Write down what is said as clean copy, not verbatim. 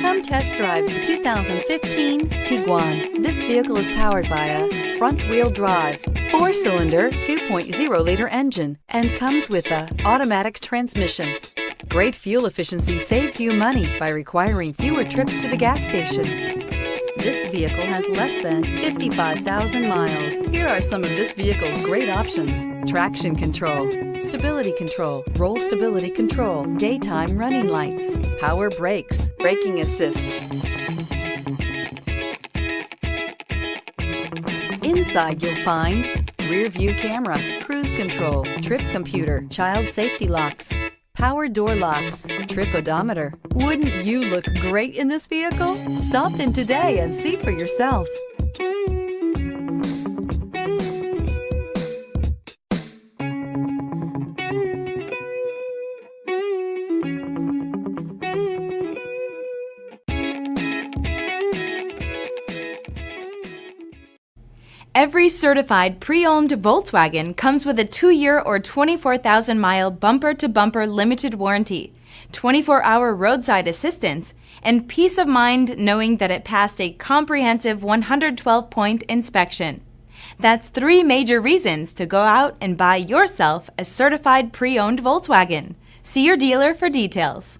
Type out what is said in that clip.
Come test drive the 2015 Tiguan. This vehicle is powered by a front-wheel drive, 4-cylinder, 2.0-liter engine, and comes with an automatic transmission. Great fuel efficiency saves you money by requiring fewer trips to the gas station. This vehicle has less than 55,000 miles. Here are some of this vehicle's great options: traction control, stability control, roll stability control, daytime running lights, power brakes, braking assist. Inside you'll find rear view camera, cruise control, trip computer, child safety locks, power door locks, trip odometer. Wouldn't you look great in this vehicle? Stop in today and see for yourself. Every certified pre-owned Volkswagen comes with a 2-year or 24,000-mile bumper-to-bumper limited warranty, 24-hour roadside assistance, and peace of mind knowing that it passed a comprehensive 112-point inspection. That's 3 major reasons to go out and buy yourself a certified pre-owned Volkswagen. See your dealer for details.